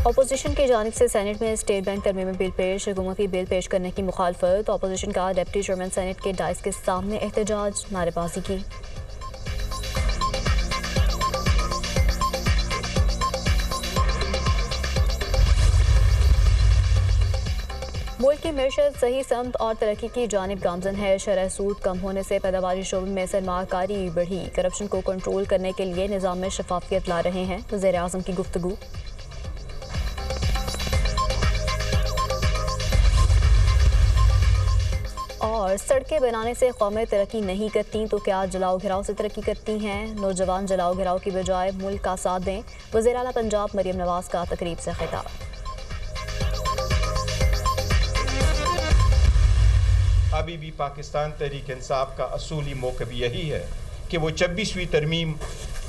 Opposition की जानिब से सेनेट में स्टेट बैंक तरमीमी बिल पेश, हुकूमती बिल पेश करने की मुखालफत। अपोजिशन का डिप्टी चेयरमैन सेनेट के डाइस के सामने एहतजाज, नारेबाजी की। मुल्क की मैशत सही समत और तरक्की की जानिब गामजन है। शरह सूद कम होने से पैदावारी शोबे में सरमाकारी बढ़ी। करप्शन को कंट्रोल करने के लिए निज़ाम में शफाफियत ला रहे हैं, वज़ीर आज़म की गुफ्तगू। और सड़कें बनाने से कौमें तरक्की नहीं करती तो क्या जलाओ घिराव से तरक्की करती हैं? नौजवान जलाओ घिराव की बजाय मुल्क का साथ दें, वज़ीर आला पंजाब मरियम नवाज का तकरीब से खिताब। अभी भी पाकिस्तान तहरीक इंसाफ का असूली मौक़िफ़ यही है कि वो 26वीं तरमीम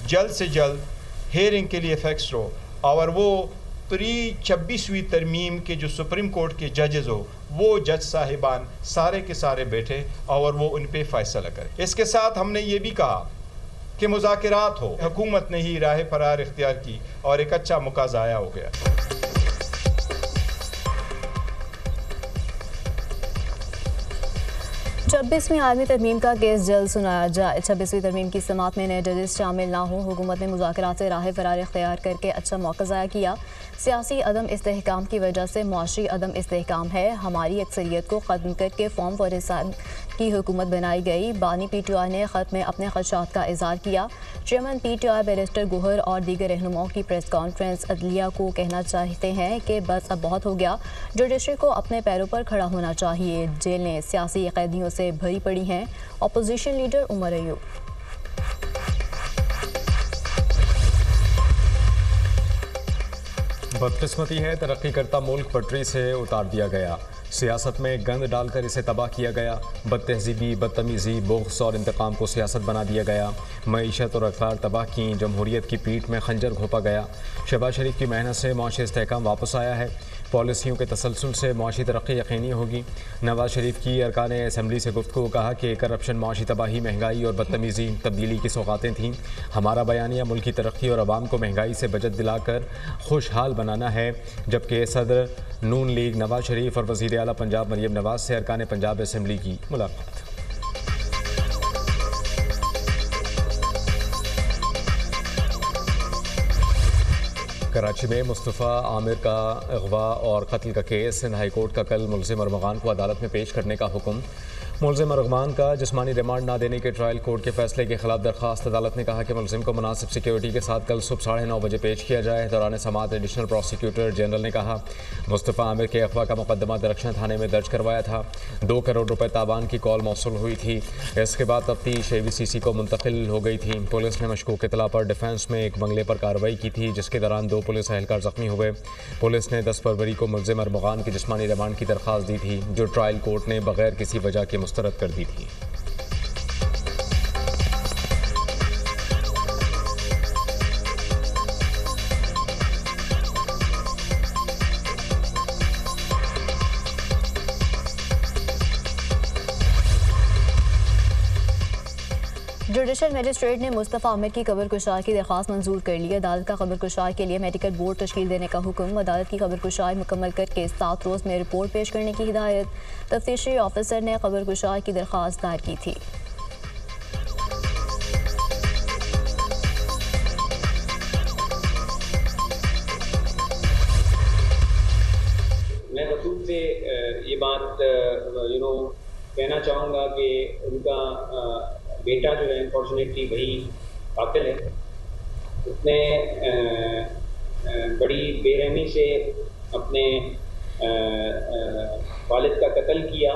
जल्द से जल्द हेयरिंग के लिए फिक्स हो और वो प्री 26वीं तरमीम के जो सुप्रीम कोर्ट के जजेस हो वो जज साहिबान सारे के सारे बैठे और वो उन पे फैसला करें। इसके साथ हमने ये भी कहा कि मुज़ाकिरात हो, हुकूमत ने ही राह फरार इख्तियार की और एक अच्छा मौका ज़ाया हो गया। 26वीं आलमी तरमीम का केस जल्द सुनाया जाए। 26वीं तरमीम की समात में नए जजेस शामिल ना हो। हुकूमत ने मुज़ाकरात से राह फरार इख्तियार करके अच्छा मौका ज़ाया किया। सियासी अदम इस्तेहकाम की वजह से मुआशी अदम इस्तेहकाम है। हमारी अक्सरियत को ख़त्म करके फॉर्म फॉर हिसाब की हुकूमत बनाई गई। बानी PTI ने ख़त में अपने खदशात का इज़हार किया। चेयरमैन PTI बैरिस्टर गोहर और दीगर रहनुमाओं की प्रेस कॉन्फ्रेंस। अदलिया को कहना चाहते हैं कि बस अब बहुत हो गया, जुडिशरी को अपने पैरों पर खड़ा होना चाहिए। जेलें सियासी कैदियों से भरी पड़ी हैं। Opposition leader Umar Ayub. बदकिस्मती है, तरक्की करता मुल्क पटरी से उतार दिया गया। सियासत में गंद डालकर इसे तबाह किया गया। बदतहजीबी, बदतमीज़ी, बुग़्ज़ और इंतकाम को सियासत बना दिया गया। मईशत और अखबार तबाह की, जमहूरियत की पीठ में खंजर घोंपा गया। शहबाज शरीफ की मेहनत से मुआशी इस्तेहकाम वापस आया है। पॉलिसियों के तसलसल से मुआशी तरक्की यकीनी होगी। नवाज शरीफ की अरकान असम्बली से गुफ्तगू कहा कि करप्शन, मुआशी तबाही, महंगाई और बदतमीज़ी तब्दीली की सौगातें थीं। हमारा बयानिया मुल्क की तरक्की और आवाम को महंगाई से बचत दिलाकर खुशहाल बनाना है। जबकि सदर नून लीग नवाज शरीफ और वज़ीर आला पंजाब मरियम नवाज से अरकान पंजाब असम्बली की मुलाकात। कराची में मुस्तफ़ा आमिर का अगवा और कत्ल का केस। सिंध हाई कोर्ट का कल मुलज़िम अरमगान को अदालत में पेश करने का हुक्म। मुलज़िम अरमगान का जिस्मानी रिमांड ना देने के ट्रायल कोर्ट के फैसले के खिलाफ दरख्वास्त। अदालत ने कहा कि मुलज़िम को मुनासिब सिक्योरिटी के साथ कल सुबह 9:30 बजे पेश किया जाए। दौरान समाअत एडिशनल प्रोसिक्यूटर जनरल ने कहा मुस्तफ़ा आमिर के अगवा का मुकदमा दरख्शन थाने में दर्ज करवाया था। 2 करोड़ रुपए ताबान की कॉल मौसूल हुई थी। इसके बाद तफ्तीश AVCC को मुंतकिल हो गई थी। पुलिस ने मशकूक इतला पर डिफेंस में एक बंगले पर कार्रवाई की थी, जिसके दौरान 2 पुलिस एहलकार जख्मी हुए। पुलिस ने 10 फरवरी को मुलज़िम अरमगान की जिस्मानी रिमांड की दरख्वास्त दी थी, जो ट्रायल कोर्ट ने बगैर किसी वजह के मुस्तरद कर दी थी। जुडिशल मजिस्ट्रेट ने मुस्तफ़ा आमिर की कब्र कुशाई की दरख्वास्त मंजूर कर ली। अदालत का कब्र कुशाई के लिए मेडिकल बोर्ड तश्कील देने का हुक्म। अदालत की कब्र कुशाई मुकम्मल करके 7 रोज़ में रिपोर्ट पेश करने की हिदायत। तफ्तीशी ऑफिसर ने कब्र कुशाई की दरख्वास्त दायर की थी। मैं रसूल से ये बात कहना चाहूँगा कि उनका बेटा जो है अनफॉर्चुनेटली वही कातिल है। उसने बड़ी बेरहमी से अपने वालिद का कत्ल किया।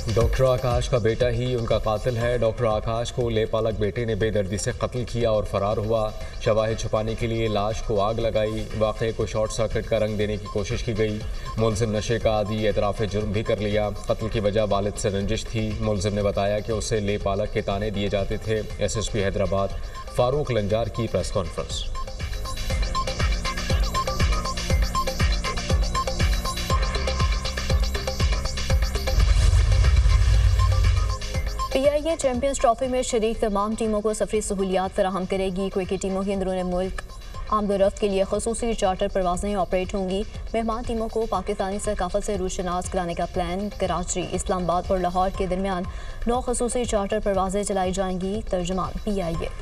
डॉक्टर आकाश का बेटा ही उनका कातिल है। डॉक्टर आकाश को लेपालक बेटे ने बेदर्दी से कत्ल किया और फरार हुआ। शवाहिद छुपाने के लिए लाश को आग लगाई। वाक़े को शॉर्ट सर्किट का रंग देने की कोशिश की गई। मुलजिम नशे का आदी एतराफ़ जुर्म भी कर लिया। कत्ल की वजह वालिद से रंजिश थी। मुलजिम ने बताया कि उसे लेपालक के ताने दिए जाते थे। SSP हैदराबाद फारूक लंजार की press conference. PIA champions trophy में शरीक तमाम टीमों को सफरी सहूलियात फराहम करेगी। क्रिकेट टीमों की अंदरूनी मुल्क आमदोरफ्त के लिए खसूसी चार्टर परवाजें ऑपरेट होंगी। मेहमान टीमों को पाकिस्तानी सकाफत से रूशनास कराने का प्लान। कराची, इस्लामाबाद और लाहौर के दरमियान 9 खसूसी चार्टर परवाजें चलाई जाएंगी। तर्जुमान PIA।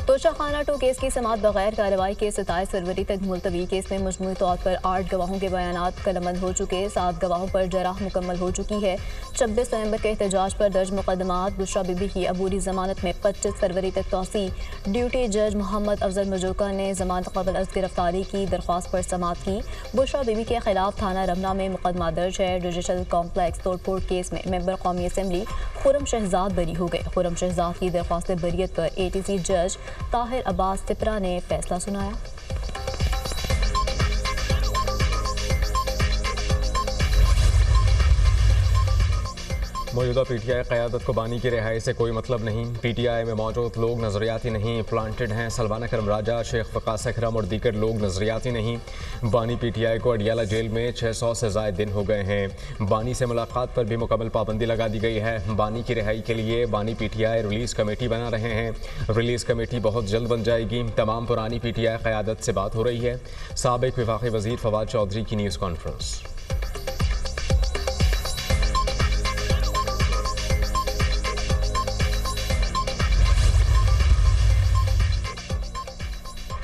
तोशाखाना 2 केस की समाअत बगैर कार्रवाई के 27 फरवरी तक मुलतवी। केस में मजमूई तौर पर 8 गवाहों के बयानात कलमबंद हो चुके। 7 गवाहों पर जराह मुकम्मल हो चुकी है। 26 नवंबर के एहतजाज पर दर्ज मुकदमात। बुशरा बीबी की अबूरी जमानत में 25 फरवरी तक तौसी। ड्यूटी जज मोहम्मद अफजल मजूका ने जमानत कबल अज गिरफ्तारी की दरख्वास्त पर समाअत की। बुशरा बीबी के खिलाफ थाना रमना में मुकदमा दर्ज है। डिजिटल कॉम्प्लेक्स तोड़फोड़ केस में मेंबर कौमी असम्बली खुरम शहजाद बरी हो गए। खुरम शहजाद की दरख्वास्त बरीयत पर ATC जज ताहिर अब्बास तिपरा ने फैसला सुनाया। मौजूदा PTI क़यादत को बानी की रिहाई से कोई मतलब नहीं। PTI में मौजूद लोग नज़रियाती नहीं, प्लांटेड हैं। सलवाना करम राजा, शेख वकास अकरम और दीगर लोग नज़रियाती नहीं। बानी PTI को अडियाला जेल में 600 से ज़ायद दिन हो गए हैं। बानी से मुलाकात पर भी मुकम्मल पाबंदी लगा दी गई है। बानी की रिहाई के लिए बानी PTI रिलीज़ कमेटी बना रहे हैं। रिलीज़ कमेटी बहुत जल्द बन जाएगी। तमाम पुरानी PTI क़यादत से बात हो रही है। साबिक़ वफाकी वज़ीर फवाद चौधरी की न्यूज़ कॉन्फ्रेंस।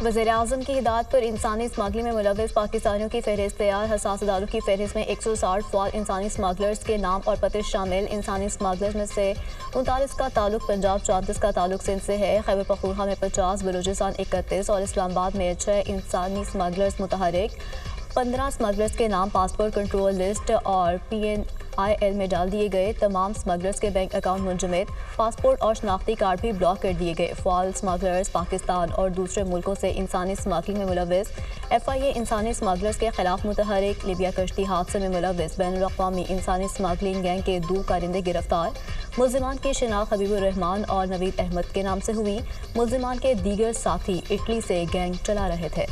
वज़ीर-ए-आज़म की हिदायत पर इंसानी स्मगलिंग में मुलव्वस पाकिस्तानियों की फहरिस्त तैयार। हसास अदारों की फहरिस्त में 160 फाल इंसानी स्मगलर्स के नाम और पते शामिल। इंसानी स्मगलर्स में से 39 का ताल्लुक पंजाब, 34 का ताल्लुक सिंध से है। खैबर पख्तूनख्वा में 50, बलूचिस्तान 31 और इस्लामाबाद में 6 इंसानी स्मगलर्स मुतहरिक। 15 स्मगलर्स के नाम पासपोर्ट कंट्रोल लिस्ट और PNIL में डाल दिए गए। तमाम स्मगलर्स के बैंक अकाउंट मुंजमद। पासपोर्ट और शनाख्ती कार्ड भी ब्लॉक कर दिए गए। फाल स्मगलर्स पाकिस्तान और दूसरे मुल्कों से इंसानी स्मगलिंग में मुलव्वस। FIA इंसानी स्मगलर्स के खिलाफ मुतहरिक। लीबिया कश्ती हादसे में मुलव्वस बैनुल-अक़वामी इंसानी स्मगलिंग गैंग के 2 कारिंदे गिरफ्तार। मुल्ज़िमान की शिनाख्त हबीबुर रहमान और नवीद अहमद के नाम से हुई। मुल्ज़िमान के दीगर साथी इटली से गैंग चला रहे थे।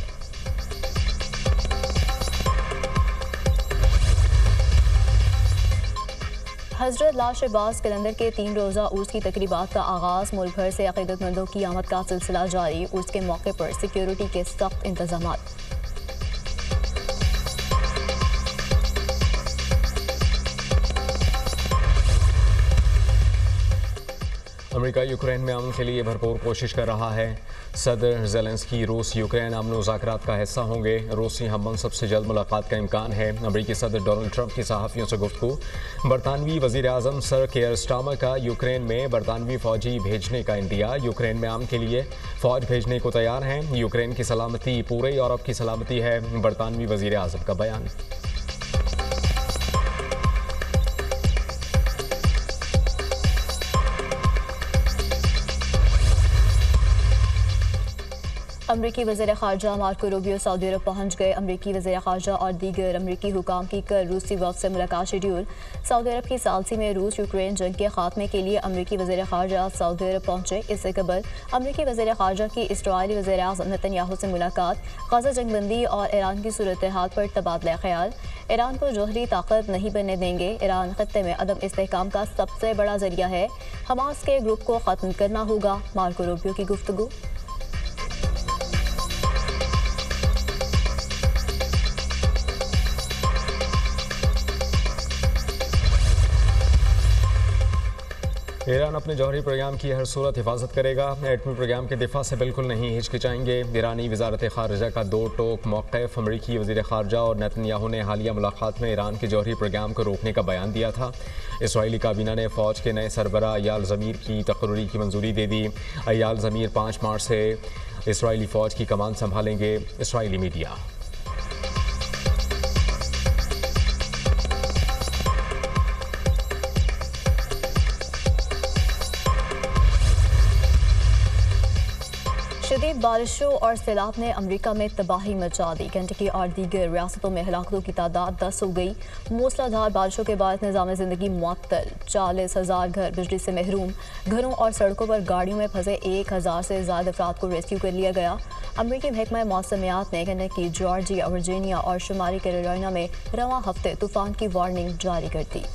हज़रत लाश अब्बास कलंदर के 3 रोज़ा उर्स की तकरीबात का आगाज़। मुल्क भर से अक़ीदतमंदों की आमद का सिलसिला जारी। उर्स के मौके पर सिक्योरिटी के सख्त इंतज़ामात। अमेरिका यूक्रेन में अमन के लिए भरपूर कोशिश कर रहा है। सदर ज़ेलेंस्की रूस यूक्रेन अमन मुज़ाकरात का हिस्सा होंगे। रूसी हममंसब से जल्द मुलाकात का इम्कान है। अमेरिकी सदर डोनाल्ड ट्रंप की सहाफ़ियों से गुफ्तगू। बरतानवी वज़ीर आज़म सर केयर स्टारमर का यूक्रेन में बरतानवी फ़ौजी भेजने का इंदिया। यूक्रेन में अमन के लिए फ़ौज भेजने को तैयार हैं। यूक्रेन की सलामती पूरे यूरोप की सलामती है। बरतानवी वज़ीर आज़म का बयान। अमरीकी वज़ीर ख़ारजा मार्को रूबियो सऊदी अरब पहुँच गए। अमरीकी वज़ीर ख़ारजा और दीगर अमरीकी हुकाम की कल रूसी वफ़द से मुलाकात शेड्यूल। सऊदी अरब की सालसी में रूस यूक्रेन जंग के खात्मे के लिए अमरीकी वज़ीर ख़ारजा सऊदी अरब पहुँचे। इससे कबल अमरीकी वज़ीर ख़ारजा की इस्राईली वज़ीर आज़म नेतन्याहू से मुलाकात। ग़ज़ा जंगबंदी और ईरान की सूरत हाल पर तबादला ख्याल। ईरान को जौहरी ताकत नहीं बनने देंगे। ईरान खत्ते में अदम इस्तेहकाम का सबसे बड़ा जरिया है। हमास के ग्रुप को ख़त्म करना होगा। मार्को रूबियो की गुफ्तगू। ईरान अपने जौहरी प्रोग्राम की हर सूरत हिफाजत करेगा। एटमी प्रोग्राम के दिफा से बिल्कुल नहीं हिचकिचाएंगे। ईरानी वजारत खारजा का 2 टोक मौक़िफ़। अमरीकी वज़ीर ख़ारजा और नेतन्याहू ने हालिया मुलाकात में ईरान के जौहरी प्रोग्राम को रोकने का बयान दिया था। इसराइली काबीना ने फ़ौज के नए सरबरा अयाल ज़मीर की तकर्री की मंजूरी दे दी। अयाल ज़मीर 5 मार्च से इसराइली फ़ौज की कमान संभालेंगे। Israeli media. शदीद बारिशों और सैलाब ने अमेरिका में तबाही मचा दी। केंटकी और दीगर रियासतों में हलाकतों की तादाद 10 हो गई। मूसलाधार बारिशों के बाद निज़ाम ज़िंदगी मुअत्तल। 40,000 घर बिजली से महरूम। घरों और सड़कों पर गाड़ियों में फंसे 1,000 से ज़्यादा अफराद को रेस्क्यू कर लिया गया। अमरीकी महकमा मौसमियात ने केंटकी, जॉर्जिया, वर्जीनिया और शुमाली कैरोलिना में रवां हफ्ते तूफ़ान की वार्निंग जारी कर दी।